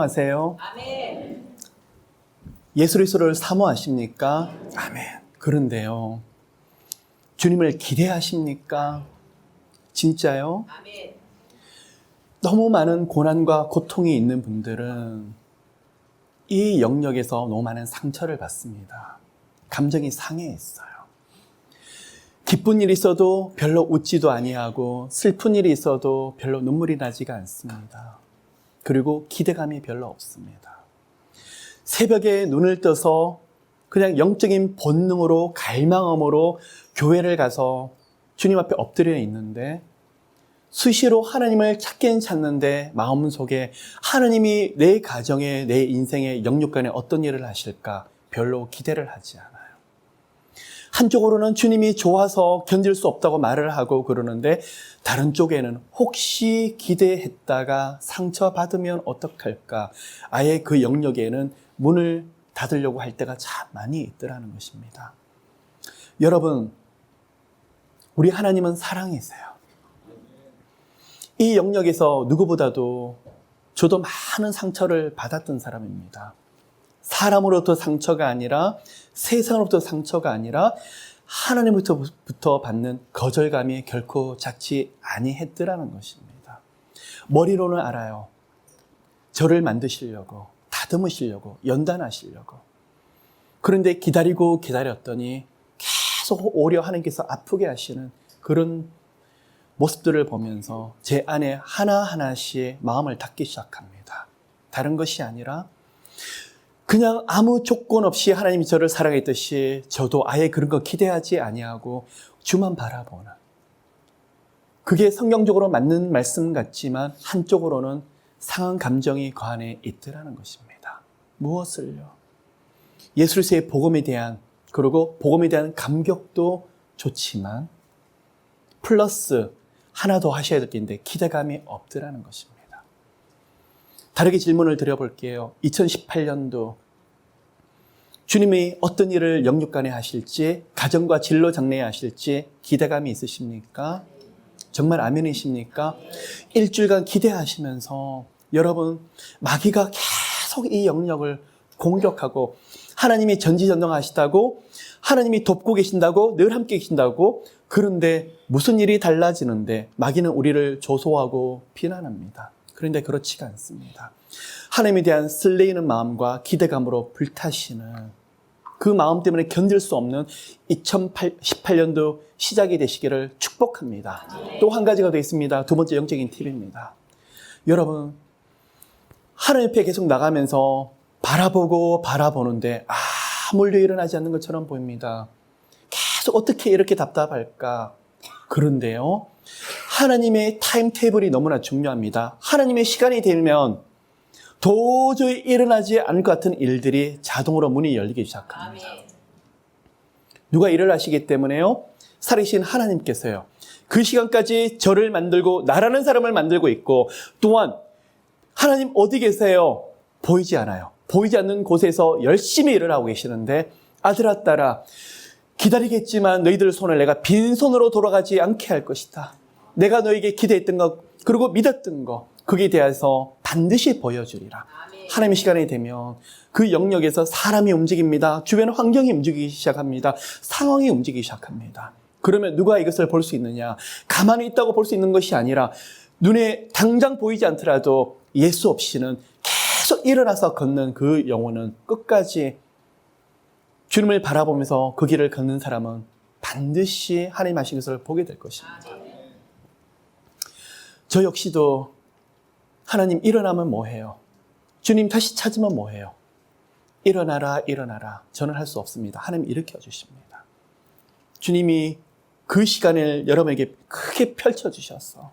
안녕하세요. 아멘. 예수 그리스도를 사모하십니까? 아멘. 그런데요, 주님을 기대하십니까? 진짜요? 아멘. 너무 많은 고난과 고통이 있는 분들은 이 영역에서 너무 많은 상처를 받습니다. 감정이 상해 있어요. 기쁜 일이 있어도 별로 웃지도 아니하고 슬픈 일이 있어도 별로 눈물이 나지가 않습니다. 그리고 기대감이 별로 없습니다. 새벽에 눈을 떠서 그냥 영적인 본능으로 갈망함으로 교회를 가서 주님 앞에 엎드려 있는데 수시로 하나님을 찾긴 찾는데 마음속에 하나님이 내 가정에 내 인생의 영육간에 어떤 일을 하실까 별로 기대를 하지 않아요. 한쪽으로는 주님이 좋아서 견딜 수 없다고 말을 하고 그러는데 다른 쪽에는 혹시 기대했다가 상처받으면 어떡할까? 아예 그 영역에는 문을 닫으려고 할 때가 참 많이 있더라는 것입니다. 여러분, 우리 하나님은 사랑이세요. 이 영역에서 누구보다도 저도 많은 상처를 받았던 사람입니다. 사람으로부터 상처가 아니라 세상으로부터 상처가 아니라 하나님으로부터 받는 거절감이 결코 작지 아니했더라는 것입니다. 머리로는 알아요. 저를 만드시려고, 다듬으시려고, 연단하시려고. 그런데 기다리고 기다렸더니 계속 오히려 하나님께서 아프게 하시는 그런 모습들을 보면서 제 안에 하나하나씩 마음을 닫기 시작합니다. 다른 것이 아니라 그냥 아무 조건 없이 하나님이 저를 사랑했듯이 저도 아예 그런 거 기대하지 아니하고 주만 바라보는, 그게 성경적으로 맞는 말씀 같지만 한쪽으로는 상한 감정이 그 안에 있더라는 것입니다. 무엇을요? 예수 그리스도의 복음에 대한, 그리고 복음에 대한 감격도 좋지만 플러스 하나 더 하셔야 될 게 있는데 기대감이 없더라는 것입니다. 다르게 질문을 드려볼게요. 2018년도 주님이 어떤 일을 영육간에 하실지, 가정과 진로 장래에 하실지 기대감이 있으십니까? 정말 아멘이십니까? 일주일간 기대하시면서 여러분, 마귀가 계속 이 영역을 공격하고 하나님이 전지전능하시다고, 하나님이 돕고 계신다고, 늘 함께 계신다고, 그런데 무슨 일이 달라지는데 마귀는 우리를 조소하고 비난합니다. 그런데 그렇지가 않습니다. 하나님에 대한 설레이는 마음과 기대감으로 불타시는 그 마음 때문에 견딜 수 없는 2018년도 시작이 되시기를 축복합니다. 또 한 가지가 더 있습니다. 두 번째 영적인 팁입니다. 여러분, 하나님 옆에 계속 나가면서 바라보는데 아무 일도 일어나지 않는 것처럼 보입니다. 계속 어떻게 이렇게 답답할까? 그런데요, 하나님의 타임테이블이 너무나 중요합니다. 하나님의 시간이 되면 도저히 일어나지 않을 것 같은 일들이 자동으로 문이 열리기 시작합니다. 아멘. 누가 일을 하시기 때문에요? 살아계신 하나님께서요, 그 시간까지 저를 만들고 나라는 사람을 만들고 있고, 또한 하나님 어디 계세요? 보이지 않아요. 보이지 않는 곳에서 열심히 일을 하고 계시는데, 아들아 딸아, 기다리겠지만 너희들 손을 내가 빈손으로 돌아가지 않게 할 것이다. 내가 너에게 기대했던 것, 그리고 믿었던 것, 그게 대해서 반드시 보여주리라. 아멘. 하나님의 시간이 되면 그 영역에서 사람이 움직입니다. 주변 환경이 움직이기 시작합니다. 상황이 움직이기 시작합니다. 그러면 누가 이것을 볼 수 있느냐? 가만히 있다고 볼 수 있는 것이 아니라 눈에 당장 보이지 않더라도 예수 없이는 계속 일어나서 걷는 그 영혼은 끝까지 주님을 바라보면서 그 길을 걷는 사람은 반드시 하나님 하신 것을 보게 될 것입니다. 저 역시도 하나님 일어나면 뭐해요? 주님 다시 찾으면 뭐해요? 일어나라 일어나라. 저는 할 수 없습니다. 하나님 일으켜 주십니다. 주님이 그 시간을 여러분에게 크게 펼쳐주셔서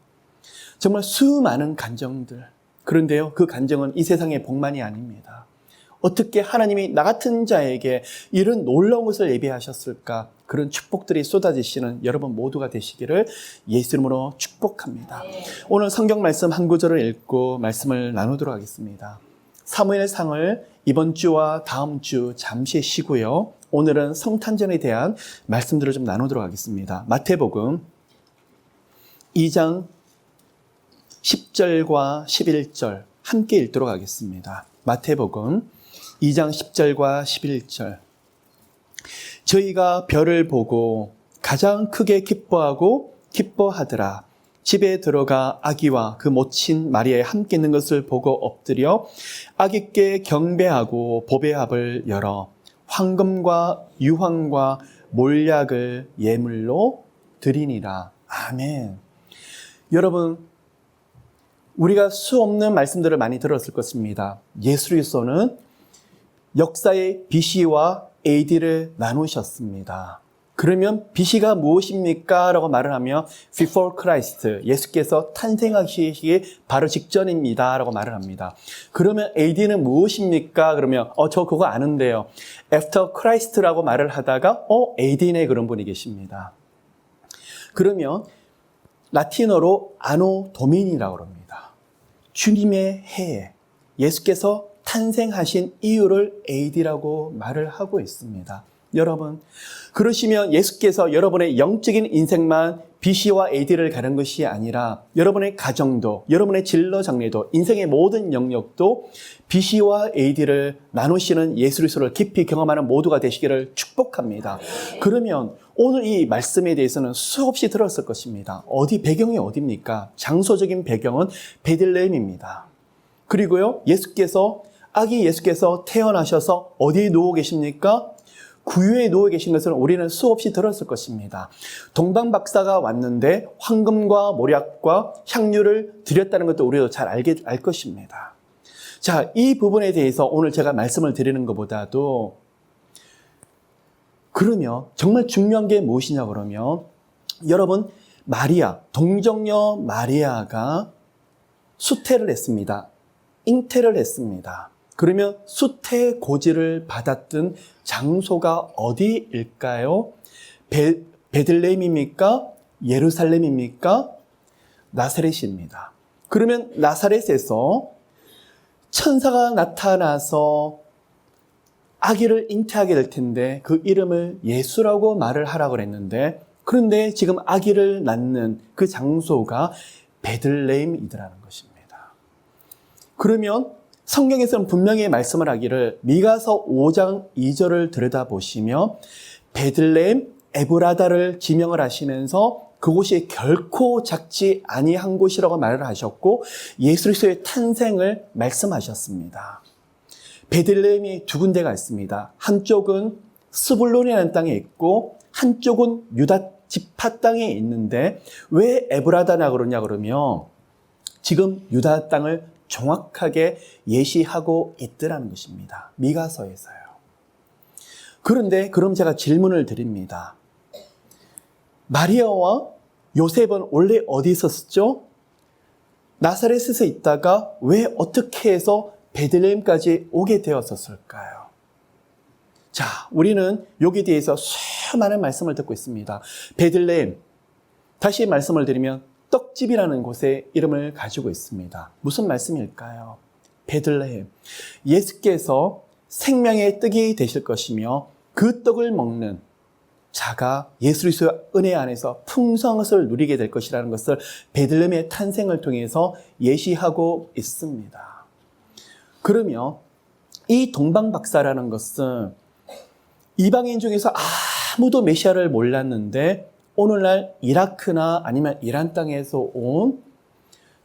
정말 수많은 간정들, 그런데요, 그 간정은 이 세상의 복만이 아닙니다. 어떻게 하나님이 나 같은 자에게 이런 놀라운 것을 예비하셨을까? 그런 축복들이 쏟아지시는 여러분 모두가 되시기를 예수 이름으로 축복합니다. 오늘 성경 말씀 한 구절을 읽고 말씀을 나누도록 하겠습니다. 사무엘상을 이번 주와 다음 주 잠시 쉬고요. 오늘은 성탄절에 대한 말씀들을 좀 나누도록 하겠습니다. 마태복음 2장 10절과 11절 함께 읽도록 하겠습니다. 마태복음 2장 10절과 11절. 저희가 별을 보고 가장 크게 기뻐하더라. 집에 들어가 아기와 그 모친 마리아에 함께 있는 것을 보고 엎드려 아기께 경배하고 보배합을 열어 황금과 유황과 몰약을 예물로 드리니라. 아멘. 여러분, 우리가 수없는 말씀들을 많이 들었을 것입니다. 예수 그리스도는 역사의 BC와 AD를 나누셨습니다. 그러면 BC가 무엇입니까? 라고 말을 하면 Before Christ, 예수께서 탄생하시기 바로 직전입니다. 라고 말을 합니다. 그러면 AD는 무엇입니까? 그러면 저 그거 아는데요. After Christ라고 말을 하다가 AD네 그런 분이 계십니다. 그러면 라틴어로 아노 도미니라고 합니다. 주님의 해에 예수께서 탄생하신 이유를 AD라고 말을 하고 있습니다. 여러분, 그러시면 예수께서 여러분의 영적인 인생만 BC와 AD를 가는 것이 아니라 여러분의 가정도, 여러분의 진로 장래도, 인생의 모든 영역도 BC와 AD를 나누시는 예수 그리스도를 깊이 경험하는 모두가 되시기를 축복합니다. 그러면 오늘 이 말씀에 대해서는 수없이 들었을 것입니다. 배경이 어디입니까? 장소적인 배경은 베들레헴입니다. 그리고요, 아기 예수께서 태어나셔서 어디에 누워 계십니까? 구유에 누워 계신 것을 우리는 수없이 들었을 것입니다. 동방박사가 왔는데 황금과 모략과 향유를 드렸다는 것도 우리도 잘 알 것입니다. 자, 이 부분에 대해서 오늘 제가 말씀을 드리는 것보다도 그러면 정말 중요한 게 무엇이냐 그러면 여러분, 동정녀 마리아가 수태를 했습니다. 잉태를 했습니다. 그러면 수태 고지를 받았던 장소가 어디일까요? 베들레헴입니까? 예루살렘입니까? 나사렛입니다. 그러면 나사렛에서 천사가 나타나서 아기를 잉태하게 될 텐데 그 이름을 예수라고 말을 하라고 그랬는데 그런데 지금 아기를 낳는 그 장소가 베들레헴이더라는 것입니다. 그러면 성경에서는 분명히 말씀을 하기를 미가서 5장 2절을 들여다보시며 베들레헴 에브라다를 지명을 하시면서 그곳이 결코 작지 아니한 곳이라고 말을 하셨고 예수 그리스도의 탄생을 말씀하셨습니다. 베들레헴이 두 군데가 있습니다. 한쪽은 스불론이라는 땅에 있고 한쪽은 유다 지파 땅에 있는데 왜 에브라다나 그러냐 그러면 지금 유다 땅을 정확하게 예시하고 있더라는 것입니다. 미가서에서요. 그런데 그럼 제가 질문을 드립니다. 마리아와 요셉은 원래 어디 있었죠? 나사렛에서 있다가 왜 어떻게 해서 베들레헴까지 오게 되었었을까요? 자, 우리는 여기에 대해서 수많은 말씀을 듣고 있습니다. 베들레헴, 다시 말씀을 드리면 떡집이라는 곳의 이름을 가지고 있습니다. 무슨 말씀일까요? 베들레헴, 예수께서 생명의 떡이 되실 것이며 그 떡을 먹는 자가 예수 그리스도의 은혜 안에서 풍성함을 누리게 될 것이라는 것을 베들레헴의 탄생을 통해서 예시하고 있습니다. 그러면 이 동방박사라는 것은 이방인 중에서 아무도 메시아를 몰랐는데 오늘날 이라크나 아니면 이란 땅에서 온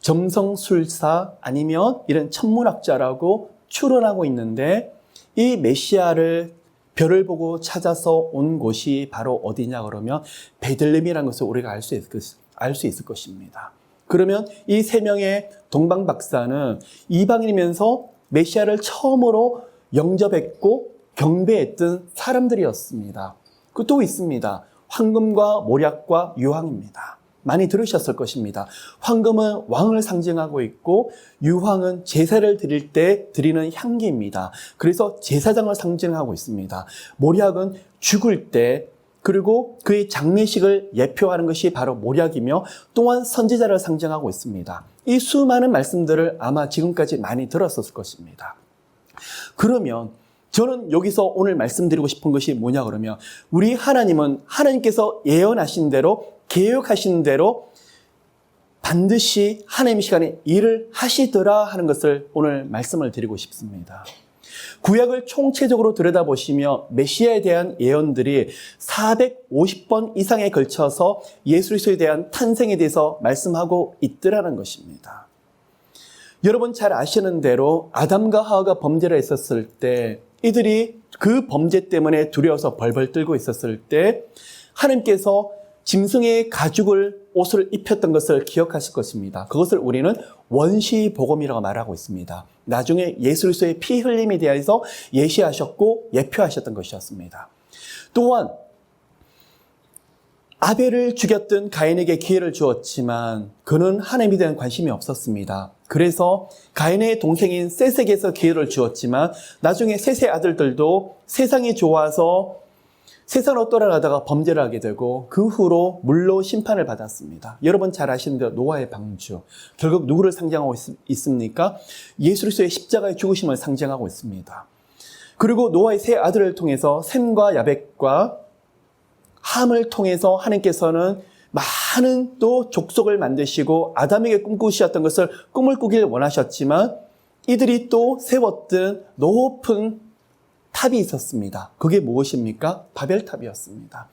점성술사 아니면 이런 천문학자라고 추론하고 있는데 이 메시아를 별을 보고 찾아서 온 곳이 바로 어디냐 그러면 베들레헴이라는 것을 우리가 알 수 있을 것입니다. 그러면 이 세 명의 동방박사는 이방인이면서 메시아를 처음으로 영접했고 경배했던 사람들이었습니다. 그 또 있습니다. 황금과 모략과 유황입니다. 많이 들으셨을 것입니다. 황금은 왕을 상징하고 있고 유황은 제사를 드릴 때 드리는 향기입니다. 그래서 제사장을 상징하고 있습니다. 모략은 죽을 때 그리고 그의 장례식을 예표하는 것이 바로 모략이며 또한 선지자를 상징하고 있습니다. 이 수많은 말씀들을 아마 지금까지 많이 들었을 것입니다. 그러면 저는 여기서 오늘 말씀드리고 싶은 것이 뭐냐 그러면 우리 하나님은 하나님께서 예언하신 대로 계획하신 대로 반드시 하나님의 시간에 일을 하시더라 하는 것을 오늘 말씀을 드리고 싶습니다. 구약을 총체적으로 들여다보시며 메시아에 대한 예언들이 450번 이상에 걸쳐서 예수 그리스도에 대한 탄생에 대해서 말씀하고 있더라는 것입니다. 여러분 잘 아시는 대로 아담과 하와가 범죄를 했었을 때 이들이 그 범죄 때문에 두려워서 벌벌 떨고 있었을 때 하나님께서 짐승의 가죽을 옷을 입혔던 것을 기억하실 것입니다. 그것을 우리는 원시복음이라고 말하고 있습니다. 나중에 예수 그리스도의 피 흘림에 대해서 예시하셨고 예표하셨던 것이었습니다. 또한 아벨을 죽였던 가인에게 기회를 주었지만 그는 하나님에 대한 관심이 없었습니다. 그래서 가인의 동생인 셋에게서 기회를 주었지만 나중에 셋의 아들들도 세상이 좋아서 세상으로 돌아가다가 범죄를 하게 되고 그 후로 물로 심판을 받았습니다. 여러분 잘 아시는 대로 노아의 방주. 결국 누구를 상징하고 있습니까? 예수 그리스도의 십자가의 죽으심을 상징하고 있습니다. 그리고 노아의 세 아들을 통해서 셈과 야벳과 함을 통해서 하나님께서는 많은 또 족속을 만드시고 아담에게 꿈꾸셨던 것을 꿈을 꾸길 원하셨지만 이들이 또 세웠던 높은 탑이 있었습니다. 그게 무엇입니까? 바벨탑이었습니다.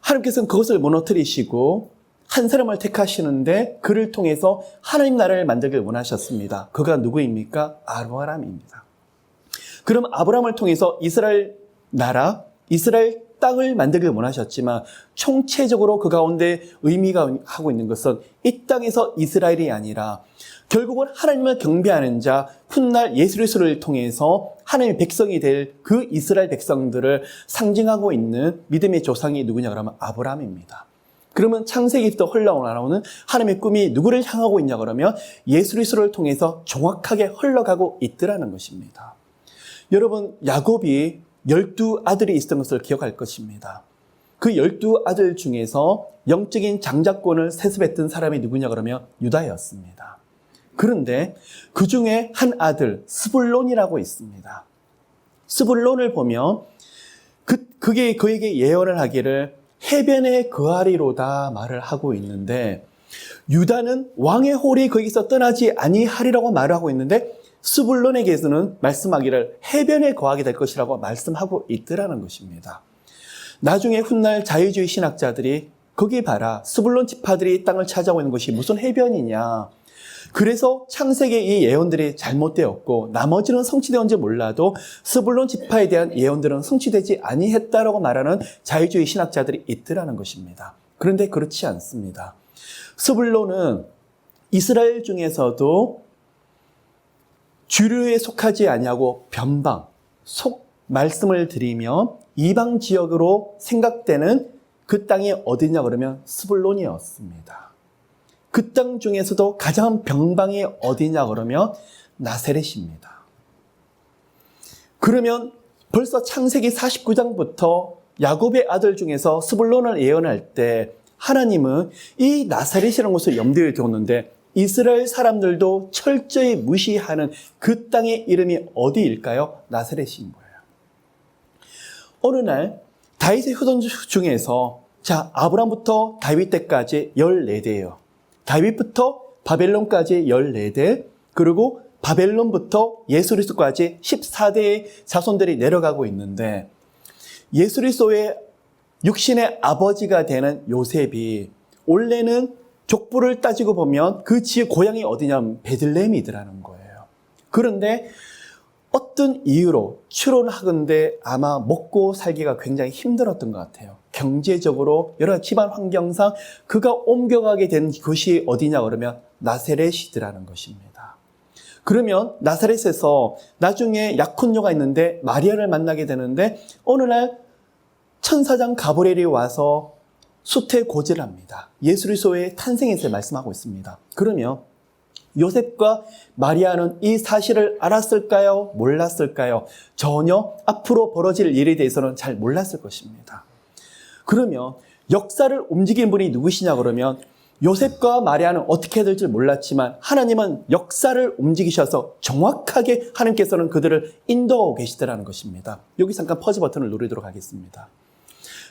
하나님께서는 그것을 무너뜨리시고 한 사람을 택하시는데 그를 통해서 하나님 나라를 만들길 원하셨습니다. 그가 누구입니까? 아브라함입니다. 그럼 아브라함을 통해서 이스라엘 나라, 이스라엘 땅을 만들길 원하셨지만 총체적으로 그 가운데 의미가 하고 있는 것은 이 땅에서 이스라엘이 아니라 결국은 하나님을 경배하는 자, 훗날 예수 그리스도를 통해서 하나님의 백성이 될 그 이스라엘 백성들을 상징하고 있는 믿음의 조상이 누구냐 그러면 아브라함입니다. 그러면 창세기부터 흘러나오는 하나님의 꿈이 누구를 향하고 있냐 그러면 예수 그리스도를 통해서 정확하게 흘러가고 있더라는 것입니다. 여러분 야곱이 12아들이 있었던 것을 기억할 것입니다. 그 12아들 중에서 영적인 장자권을 세습했던 사람이 누구냐 그러면 유다였습니다. 그런데 그 중에 한 아들 스불론이라고 있습니다. 스불론을 보면 그게 그에게 예언을 하기를 해변에 거하리로다 말을 하고 있는데 유다는 왕의 홀이 거기서 떠나지 아니하리라고 말하고 있는데 스불론에게서는 말씀하기를 해변에 거하게 될 것이라고 말씀하고 있더라는 것입니다. 나중에 훗날 자유주의 신학자들이 거기 봐라 스불론 지파들이 땅을 차지하고 있는 것이 무슨 해변이냐. 그래서 창세기의 이 예언들이 잘못되었고 나머지는 성취되었는지 몰라도 스불론 지파에 대한 예언들은 성취되지 아니했다라고 말하는 자유주의 신학자들이 있더라는 것입니다. 그런데 그렇지 않습니다. 스불론은 이스라엘 중에서도 주류에 속하지 아니하고 변방, 말씀을 드리며 이방 지역으로 생각되는 그 땅이 어디냐 그러면 스불론이었습니다. 그 땅 중에서도 가장 변방이 어디냐 그러면 나세렛입니다. 그러면 벌써 창세기 49장부터 야곱의 아들 중에서 스불론을 예언할 때 하나님은 이 나사렛이라는 곳을 염두에 두었는데 이스라엘 사람들도 철저히 무시하는 그 땅의 이름이 어디일까요? 나사렛인 거예요. 어느 날 다윗의 후손 중에서 아브라함부터 다윗 때까지 14대예요. 다윗부터 바벨론까지 14대, 그리고 바벨론부터 예수 그리스도까지 14대의 자손들이 내려가고 있는데 예수 그리스도의 육신의 아버지가 되는 요셉이 원래는 족보를 따지고 보면 그 지의 고향이 어디냐면 베들레헴이더라는 거예요. 그런데 어떤 이유로 추론하건대 아마 먹고 살기가 굉장히 힘들었던 것 같아요. 경제적으로 여러 집안 환경상 그가 옮겨가게 된 곳이 어디냐 그러면 나사렛이더라는 것입니다. 그러면 나사렛에서 나중에 약혼녀가 있는데 마리아를 만나게 되는데 어느 날 천사장 가브리엘이 와서 수태고지를 합니다. 예수 그리스도의 탄생에서 말씀하고 있습니다. 그러면 요셉과 마리아는 이 사실을 알았을까요? 몰랐을까요? 전혀 앞으로 벌어질 일에 대해서는 잘 몰랐을 것입니다. 그러면 역사를 움직인 분이 누구시냐 그러면 요셉과 마리아는 어떻게 될지 몰랐지만 하나님은 역사를 움직이셔서 정확하게 하나님께서는 그들을 인도하고 계시더라는 것입니다. 여기 잠깐 퍼즈 버튼을 누르도록 하겠습니다.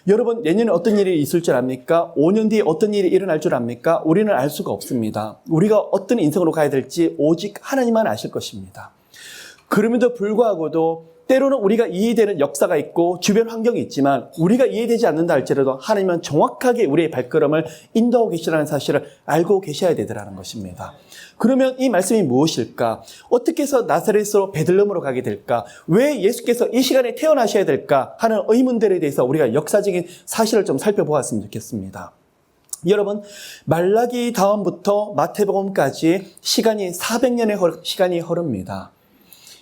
여러분, 내년에 어떤 일이 있을 줄 압니까? 5년 뒤에 어떤 일이 일어날 줄 압니까? 우리는 알 수가 없습니다. 우리가 어떤 인생으로 가야 될지 오직 하나님만 아실 것입니다. 그럼에도 불구하고도 때로는 우리가 이해되는 역사가 있고 주변 환경이 있지만 우리가 이해되지 않는다 할지라도 하나님은 정확하게 우리의 발걸음을 인도하고 계시라는 사실을 알고 계셔야 되더라는 것입니다. 그러면 이 말씀이 무엇일까? 어떻게 해서 나사렛으로 베들레헴으로 가게 될까? 왜 예수께서 이 시간에 태어나셔야 될까? 하는 의문들에 대해서 우리가 역사적인 사실을 좀 살펴보았으면 좋겠습니다. 여러분, 말라기 다음부터 마태복음까지 시간이 400년의 시간이 흐릅니다.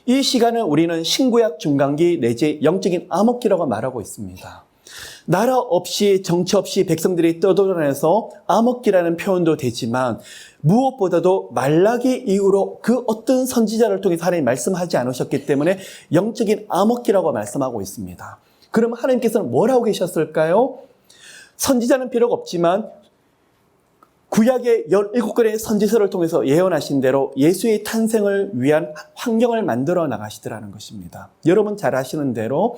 이 시간을 우리는 신구약 중간기 내지 영적인 암흑기라고 말하고 있습니다. 나라 없이 정치 없이 백성들이 떠돌아다녀서 암흑기라는 표현도 되지만 무엇보다도 말라기 이후로 그 어떤 선지자를 통해서 하나님이 말씀하지 않으셨기 때문에 영적인 암흑기라고 말씀하고 있습니다. 그럼 하나님께서는 뭘 하고 계셨을까요? 선지자는 비록 없지만 구약의 17권의 선지서를 통해서 예언하신 대로 예수의 탄생을 위한 환경을 만들어 나가시더라는 것입니다. 여러분 잘 아시는 대로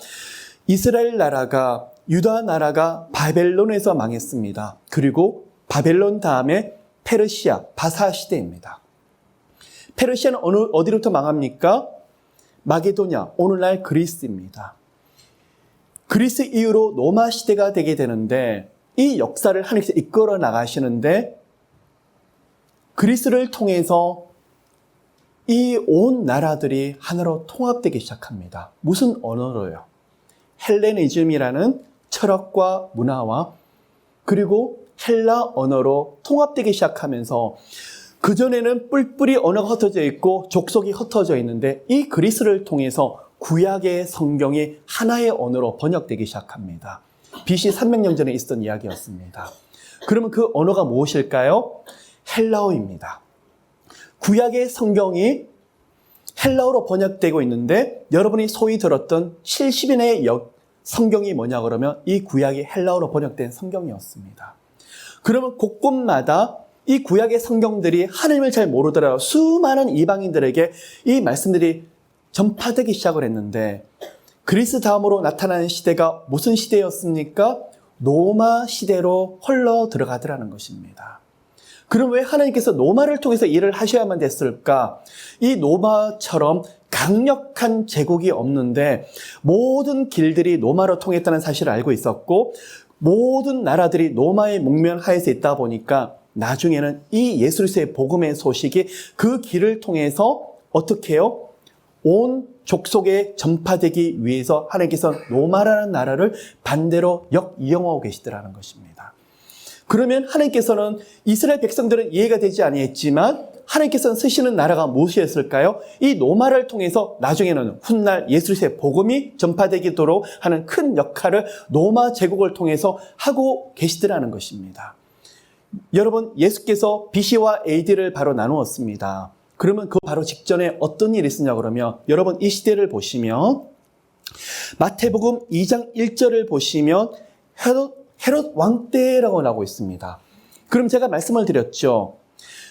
이스라엘 나라가 유다 나라가 바벨론에서 망했습니다. 그리고 바벨론 다음에 페르시아, 바사 시대입니다. 페르시아는 어디로부터 망합니까? 마게도냐, 오늘날 그리스입니다. 그리스 이후로 로마 시대가 되게 되는데 이 역사를 하나님께서 이끌어 나가시는데 그리스를 통해서 이 온 나라들이 하나로 통합되기 시작합니다. 무슨 언어로요? 헬레니즘이라는 철학과 문화와 그리고 헬라 언어로 통합되기 시작하면서 그전에는 뿔뿔이 언어가 흩어져 있고 족속이 흩어져 있는데 이 그리스를 통해서 구약의 성경이 하나의 언어로 번역되기 시작합니다. BC 300년 전에 있었던 이야기였습니다. 그러면 그 언어가 무엇일까요? 헬라어입니다. 구약의 성경이 헬라어로 번역되고 있는데 여러분이 소위 들었던 70인의 성경이 뭐냐 그러면 이 구약이 헬라어로 번역된 성경이었습니다. 그러면 곳곳마다 이 구약의 성경들이 하나님을 잘 모르더라도 수많은 이방인들에게 이 말씀들이 전파되기 시작을 했는데 그리스 다음으로 나타나는 시대가 무슨 시대였습니까? 로마 시대로 흘러 들어가더라는 것입니다. 그럼 왜 하나님께서 로마를 통해서 일을 하셔야만 됐을까? 이 로마처럼 강력한 제국이 없는데 모든 길들이 로마로 통했다는 사실을 알고 있었고 모든 나라들이 로마의 목면 하에서 있다 보니까 나중에는 이 예수 그리스도의 복음의 소식이 그 길을 통해서 어떻게 해요? 온 족속에 전파되기 위해서 하나님께서 로마라는 나라를 반대로 역이용하고 계시더라는 것입니다. 그러면 하나님께서는 이스라엘 백성들은 이해가 되지 아니했지만 하나님께서는 쓰시는 나라가 무엇이었을까요? 이 로마를 통해서 나중에는 훗날 예수 그리스도의 복음이 전파되도록 하는 큰 역할을 로마 제국을 통해서 하고 계시더라는 것입니다. 여러분, 예수께서 BC와 AD를 바로 나누었습니다. 그러면 그 바로 직전에 어떤 일이 있었냐 그러면 여러분 이 시대를 보시면 마태복음 2장 1절을 보시면 헤롯 왕 때라고 나오고 있습니다. 그럼 제가 말씀을 드렸죠.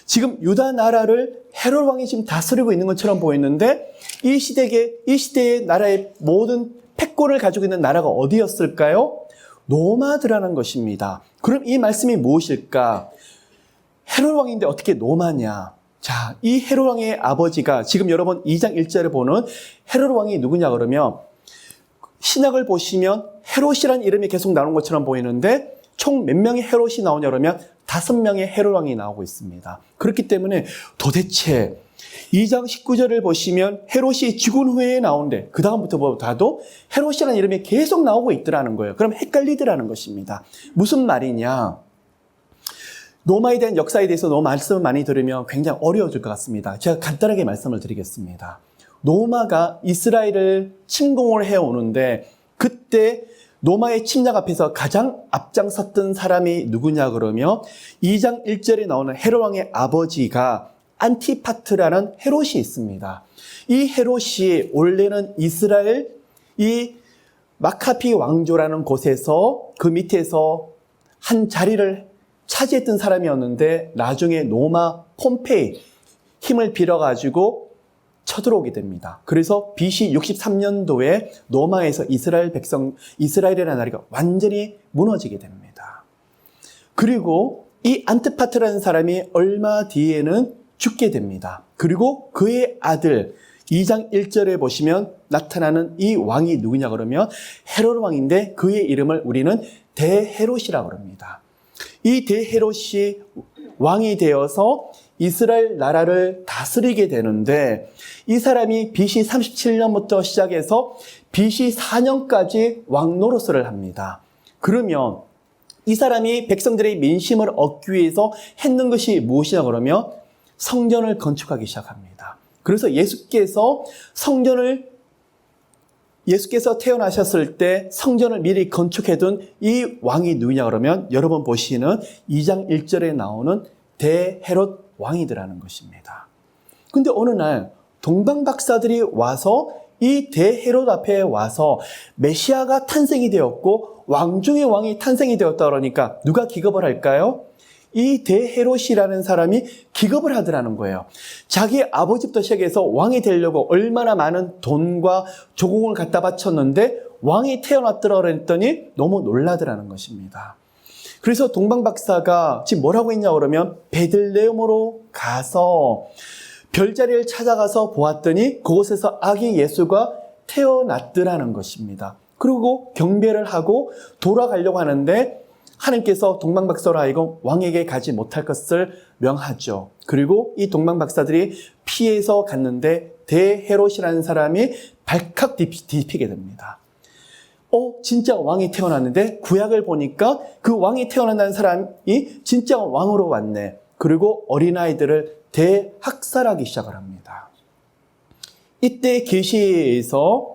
지금 유다 나라를 헤롯 왕이 지금 다스리고 있는 것처럼 보이는데 이 시대의 나라의 모든 패권을 가지고 있는 나라가 어디였을까요? 로마더라는 것입니다. 그럼 이 말씀이 무엇일까? 헤롯 왕인데 어떻게 로마냐? 자, 이 헤롯 왕의 아버지가 지금 여러분 2장 1절을 보는 헤롯 왕이 누구냐 그러면 신약을 보시면 헤롯이라는 이름이 계속 나오는 것처럼 보이는데 총 몇 명의 헤롯이 나오냐 그러면 5명의 헤롯 왕이 나오고 있습니다. 그렇기 때문에 도대체 2장 19절을 보시면 헤롯이 죽은 후에 나오는데 그 다음부터 봐도 헤롯이라는 이름이 계속 나오고 있더라는 거예요. 그럼 헷갈리더라는 것입니다. 무슨 말이냐? 로마에 대한 역사에 대해서 너무 말씀을 많이 들으면 굉장히 어려워질 것 같습니다. 제가 간단하게 말씀을 드리겠습니다. 로마가 이스라엘을 침공을 해오는데 그때 로마의 침략 앞에서 가장 앞장섰던 사람이 누구냐 그러면 2장 1절에 나오는 헤롯 왕의 아버지가 안티파트라는 헤롯이 있습니다. 이 헤롯이 원래는 이스라엘 이 마카피 왕조라는 곳에서 그 밑에서 한 자리를 차지했던 사람이었는데 나중에 로마 폼페이 힘을 빌어가지고 쳐들어오게 됩니다. 그래서 BC 63년도에 로마에서 이스라엘이라는 나라가 완전히 무너지게 됩니다. 그리고 이 안티파트라는 사람이 얼마 뒤에는 죽게 됩니다. 그리고 그의 아들 2장 1절에 보시면 나타나는 이 왕이 누구냐 그러면 헤롯 왕인데 그의 이름을 우리는 대헤롯이라고 합니다. 이 대헤롯이 왕이 되어서 이스라엘 나라를 다스리게 되는데 이 사람이 BC 37년부터 시작해서 BC 4년까지 왕 노릇을 합니다. 그러면 이 사람이 백성들의 민심을 얻기 위해서 했는 것이 무엇이냐 그러면 성전을 건축하기 시작합니다. 그래서 예수께서 태어나셨을 때 성전을 미리 건축해둔 이 왕이 누구냐 그러면 여러분 보시는 2장 1절에 나오는 대헤롯 왕이더라는 것입니다. 근데 어느 날 동방박사들이 와서 이 대헤롯 앞에 와서 메시아가 탄생이 되었고 왕 중의 왕이 탄생이 되었다 그러니까 누가 기겁을 할까요? 이 대헤롯이라는 사람이 기겁을 하더라는 거예요. 자기 아버지부터 시작해서 왕이 되려고 얼마나 많은 돈과 조공을 갖다 바쳤는데 왕이 태어났더라 그랬더니 너무 놀라더라는 것입니다. 그래서 동방박사가 지금 뭐라고 했냐 그러면 베들레헴으로 가서 별자리를 찾아가서 보았더니 그곳에서 아기 예수가 태어났더라는 것입니다. 그리고 경배를 하고 돌아가려고 하는데 하나님께서 동방박사로 하여금 왕에게 가지 못할 것을 명하죠. 그리고 이 동방박사들이 피해서 갔는데 대헤롯이라는 사람이 발칵 뒤집히게 됩니다. 진짜 왕이 태어났는데 구약을 보니까 그 왕이 태어난다는 사람이 진짜 왕으로 왔네. 그리고 어린아이들을 대학살하기 시작을 합니다. 이때 계시에서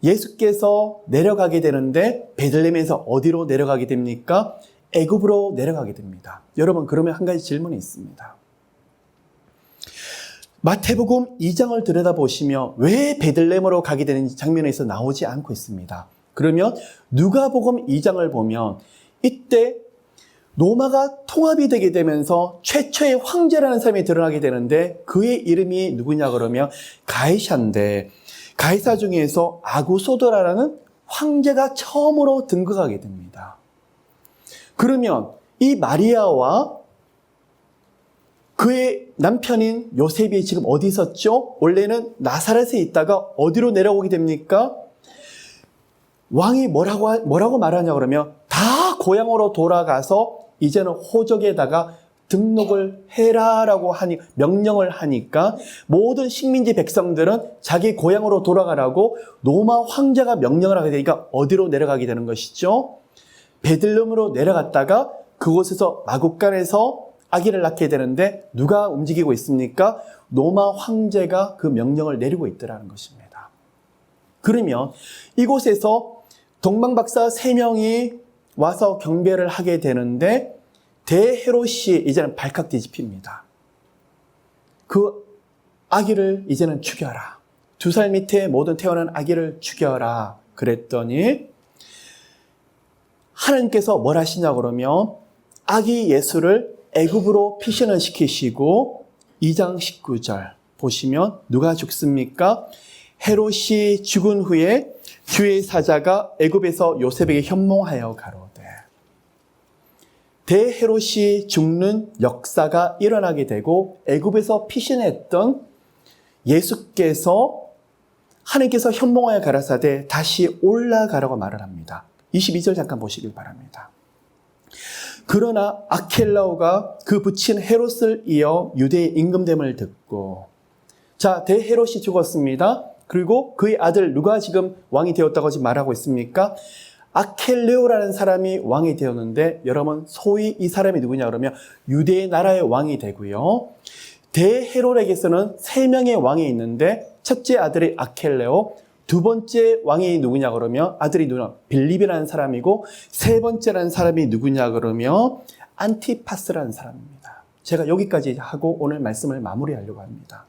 예수께서 내려가게 되는데 베들레헴에서 어디로 내려가게 됩니까? 애굽으로 내려가게 됩니다. 여러분 그러면 한 가지 질문이 있습니다. 마태복음 2장을 들여다보시면 왜 베들레헴으로 가게 되는지 장면에서 나오지 않고 있습니다. 그러면 누가복음 2장을 보면 이때 로마가 통합이 되게 되면서 최초의 황제라는 사람이 드러나게 되는데 그의 이름이 누구냐 그러면 가이사인데 가이사 중에서 아구소도라는 황제가 처음으로 등극하게 됩니다. 그러면 이 마리아와 그의 남편인 요셉이 지금 어디 있었죠? 원래는 나사렛에 있다가 어디로 내려오게 됩니까? 왕이 뭐라고 말하냐 그러면 다 고향으로 돌아가서 이제는 호적에다가 등록을 해라라고 명령을 하니까 모든 식민지 백성들은 자기 고향으로 돌아가라고 로마 황제가 명령을 하게 되니까 어디로 내려가게 되는 것이죠? 베들레헴으로 내려갔다가 그곳에서 마국간에서 아기를 낳게 되는데 누가 움직이고 있습니까? 로마 황제가 그 명령을 내리고 있더라는 것입니다. 그러면 이곳에서 동방박사 3명이 와서 경배를 하게 되는데 대헤롯이 이제는 발칵 뒤집힙니다. 그 아기를 이제는 죽여라. 2살 밑에 모든 태어난 아기를 죽여라. 그랬더니 하나님께서 뭘 하시냐 그러면 아기 예수를 애굽으로 피신을 시키시고 2장 19절 보시면 누가 죽습니까? 헤롯이 죽은 후에 주의 사자가 애굽에서 요셉에게 현몽하여 가로되 대헤롯이 죽는 역사가 일어나게 되고 애굽에서 피신했던 예수께서 하나님께서 현몽하여 가라사대 다시 올라가라고 말을 합니다. 22절 잠깐 보시길 바랍니다. 그러나 아켈라오가 그 붙인 헤롯을 이어 유대의 임금됨을 듣고 자 대헤롯이 죽었습니다. 그리고 그의 아들 누가 지금 왕이 되었다고 지금 말하고 있습니까? 아켈레오라는 사람이 왕이 되었는데 여러분 소위 이 사람이 누구냐 그러면 유대의 나라의 왕이 되고요. 대헤롯에게서는 3명의 왕이 있는데 첫째 아들이 아켈레오, 두 번째 왕이 누구냐 그러면 아들이 누구냐 빌립이라는 사람이고 세 번째라는 사람이 누구냐 그러면 안티파스라는 사람입니다. 제가 여기까지 하고 오늘 말씀을 마무리하려고 합니다.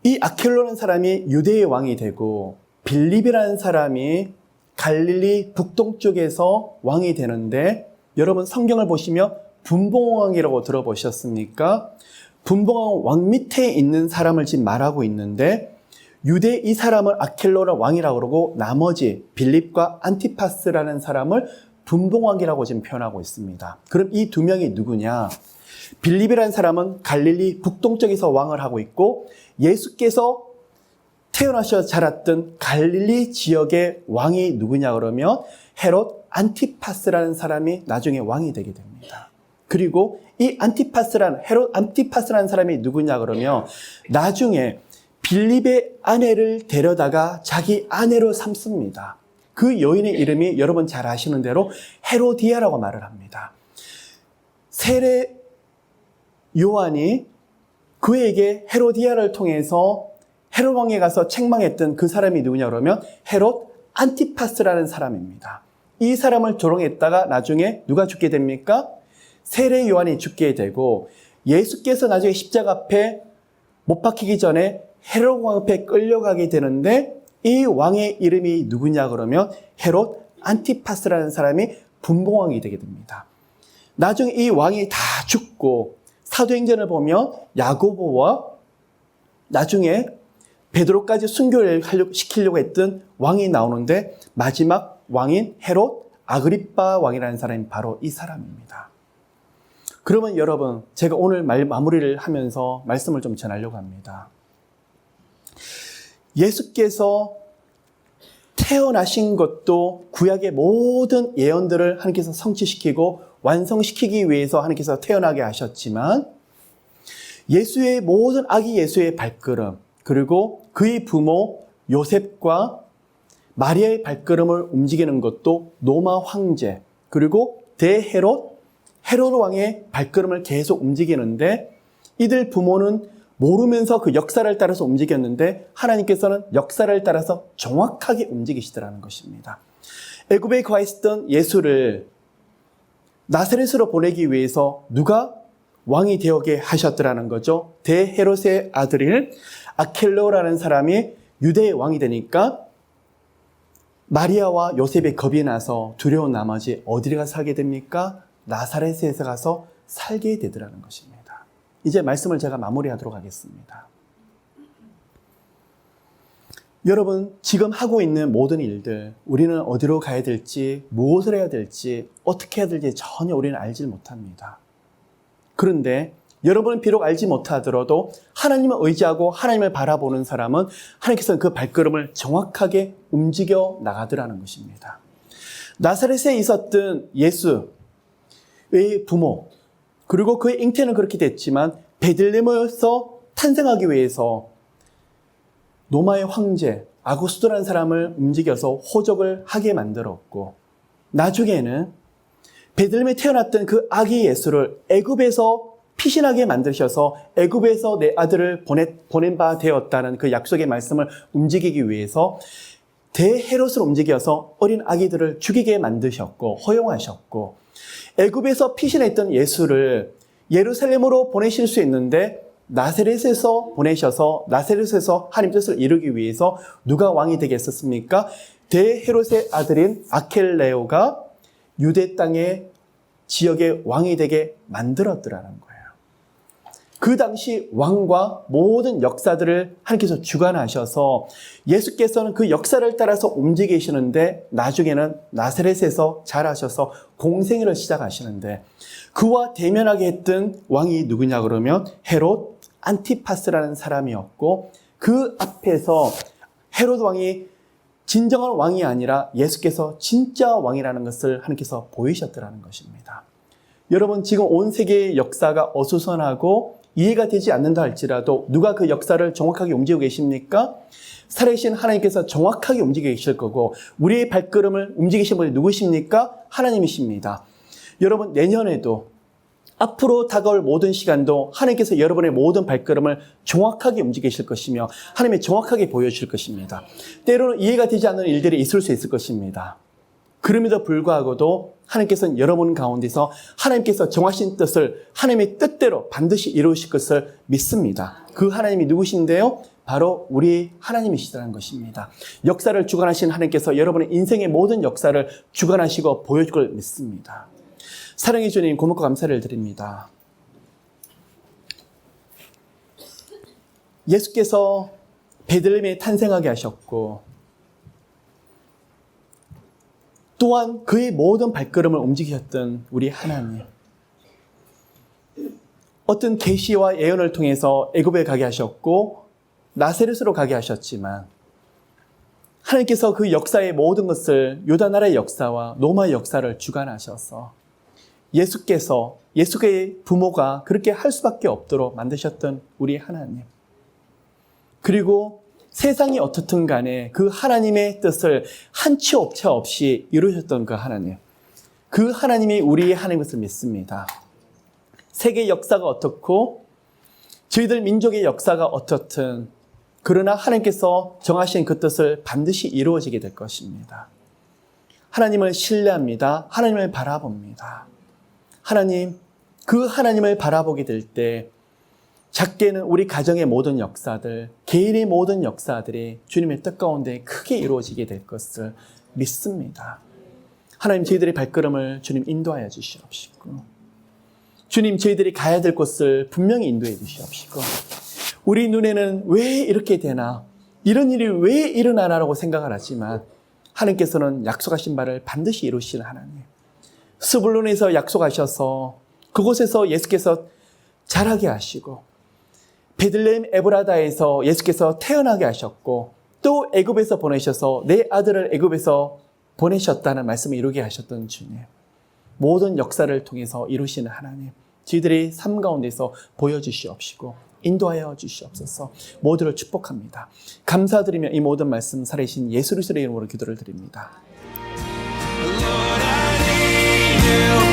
이 아켈레오라는 사람이 유대의 왕이 되고 빌립이라는 사람이 갈릴리 북동쪽에서 왕이 되는데 여러분 성경을 보시면 분봉왕이라고 들어보셨습니까? 분봉왕 왕 밑에 있는 사람을 지금 말하고 있는데 유대 이 사람을 아켈로라 왕이라고 그러고 나머지 빌립과 안티파스라는 사람을 분봉왕이라고 지금 표현하고 있습니다. 그럼 이 두 명이 누구냐? 빌립이라는 사람은 갈릴리 북동쪽에서 왕을 하고 있고 예수께서 태어나셔 자랐던 갈릴리 지역의 왕이 누구냐 그러면 헤롯 안티파스라는 사람이 나중에 왕이 되게 됩니다. 그리고 이 헤롯 안티파스라는 사람이 누구냐 그러면 나중에 빌립의 아내를 데려다가 자기 아내로 삼습니다. 그 여인의 이름이 여러분 잘 아시는 대로 헤로디아라고 말을 합니다. 세례 요한이 그에게 헤로디아를 통해서 헤롯 왕에 가서 책망했던 그 사람이 누구냐 그러면 헤롯 안티파스라는 사람입니다. 이 사람을 조롱했다가 나중에 누가 죽게 됩니까? 세례 요한이 죽게 되고 예수께서 나중에 십자가 앞에 못 박히기 전에 헤롯 왕 앞에 끌려가게 되는데 이 왕의 이름이 누구냐 그러면 헤롯 안티파스라는 사람이 분봉왕이 되게 됩니다. 나중에 이 왕이 다 죽고 사도행전을 보면 야고보와 나중에 베드로까지 순교를 시키려고 했던 왕이 나오는데 마지막 왕인 헤롯 아그리빠 왕이라는 사람이 바로 이 사람입니다. 그러면 여러분 제가 오늘 마무리를 하면서 말씀을 좀 전하려고 합니다. 예수께서 태어나신 것도 구약의 모든 예언들을 하나님께서 성취시키고 완성시키기 위해서 하나님께서 태어나게 하셨지만 예수의 모든 아기 예수의 발걸음 그리고 그의 부모 요셉과 마리아의 발걸음을 움직이는 것도 로마 황제 그리고 헤롯 왕의 발걸음을 계속 움직이는데 이들 부모는 모르면서 그 역사를 따라서 움직였는데 하나님께서는 역사를 따라서 정확하게 움직이시더라는 것입니다. 애굽에 가 있었던 예수를 나사렛으로 보내기 위해서 누가 왕이 되게 하셨더라는 거죠. 대헤롯의 아들인 아켈로라는 사람이 유대의 왕이 되니까 마리아와 요셉이 겁이 나서 두려운 나머지 어디를 가서 살게 됩니까? 나사렛에서 가서 살게 되더라는 것입니다. 이제 말씀을 제가 마무리하도록 하겠습니다. 여러분 지금 하고 있는 모든 일들 우리는 어디로 가야 될지 무엇을 해야 될지 어떻게 해야 될지 전혀 우리는 알지 못합니다. 그런데 여러분은 비록 알지 못하더라도 하나님을 의지하고 하나님을 바라보는 사람은 하나님께서는 그 발걸음을 정확하게 움직여 나가더라는 것입니다. 나사렛에 있었던 예수의 부모 그리고 그의 잉태는 그렇게 됐지만 베들레헴에서 탄생하기 위해서 로마의 황제 아구스토라는 사람을 움직여서 호적을 하게 만들었고 나중에는 베들레헴에 태어났던 그 아기 예수를 애굽에서 피신하게 만드셔서 애굽에서 내 아들을 보낸 바 되었다는 그 약속의 말씀을 움직이기 위해서 대헤롯을 움직여서 어린 아기들을 죽이게 만드셨고 허용하셨고 애굽에서 피신했던 예수를 예루살렘으로 보내실 수 있는데 나사렛에서 보내셔서 나사렛에서 하나님 뜻을 이루기 위해서 누가 왕이 되겠었습니까? 대헤롯의 아들인 아켈레오가 유대 땅의 지역의 왕이 되게 만들었더라는 거예요. 그 당시 왕과 모든 역사들을 하나님께서 주관하셔서 예수께서는 그 역사를 따라서 움직이시는데 나중에는 나사렛에서 자라셔서 공생애를 시작하시는데 그와 대면하게 했던 왕이 누구냐 그러면 헤롯 안티파스라는 사람이었고 그 앞에서 헤롯 왕이 진정한 왕이 아니라 예수께서 진짜 왕이라는 것을 하나님께서 보이셨더라는 것입니다. 여러분 지금 온 세계의 역사가 어수선하고 이해가 되지 않는다 할지라도 누가 그 역사를 정확하게 움직이고 계십니까? 살아계신 하나님께서 정확하게 움직이고 계실 거고 우리의 발걸음을 움직이신 분이 누구십니까? 하나님이십니다. 여러분 내년에도 앞으로 다가올 모든 시간도 하나님께서 여러분의 모든 발걸음을 정확하게 움직이실 것이며 하나님이 정확하게 보여주실 것입니다. 때로는 이해가 되지 않는 일들이 있을 수 있을 것입니다. 그럼에도 불구하고도 하나님께서는 여러분 가운데서 하나님께서 정하신 뜻을 하나님의 뜻대로 반드시 이루실 것을 믿습니다. 그 하나님이 누구신데요? 바로 우리 하나님이시라는 것입니다. 역사를 주관하신 하나님께서 여러분의 인생의 모든 역사를 주관하시고 보여줄 걸 믿습니다. 사랑해 주님 고맙고 감사를 드립니다. 예수께서 베들레헴에 탄생하게 하셨고 또한 그의 모든 발걸음을 움직이셨던 우리 하나님. 어떤 계시와 예언을 통해서 애굽에 가게 하셨고 나사렛으로 가게 하셨지만 하나님께서 그 역사의 모든 것을 유다나라의 역사와 로마의 역사를 주관하셔서 예수의 부모가 그렇게 할 수밖에 없도록 만드셨던 우리 하나님. 그리고 세상이 어떻든 간에 그 하나님의 뜻을 한치 오차 없이 이루셨던 그 하나님. 그 하나님이 우리의 하나님인 것을 믿습니다. 세계 역사가 어떻고 저희들 민족의 역사가 어떻든 그러나 하나님께서 정하신 그 뜻을 반드시 이루어지게 될 것입니다. 하나님을 신뢰합니다. 하나님을 바라봅니다. 그 하나님을 바라보게 될 때 작게는 우리 가정의 모든 역사들, 개인의 모든 역사들이 주님의 뜻 가운데 크게 이루어지게 될 것을 믿습니다. 하나님, 저희들의 발걸음을 주님 인도하여 주시옵시고 주님, 저희들이 가야 될 곳을 분명히 인도해 주시옵시고 우리 눈에는 왜 이렇게 되나, 이런 일이 왜 일어나나라고 생각을 하지만 하나님께서는 약속하신 바를 반드시 이루시는 하나님. 스불론에서 약속하셔서 그곳에서 예수께서 자라게 하시고 베들레헴 에브라다에서 예수께서 태어나게 하셨고 또 애굽에서 보내셔서 내 아들을 애굽에서 보내셨다는 말씀을 이루게 하셨던 주님. 모든 역사를 통해서 이루시는 하나님. 저희들의 삶 가운데서 보여주시옵시고 인도하여 주시옵소서. 모두를 축복합니다. 감사드리며 이 모든 말씀 살아계신 예수 그리스도의 이름으로 기도를 드립니다. Lord, I need you.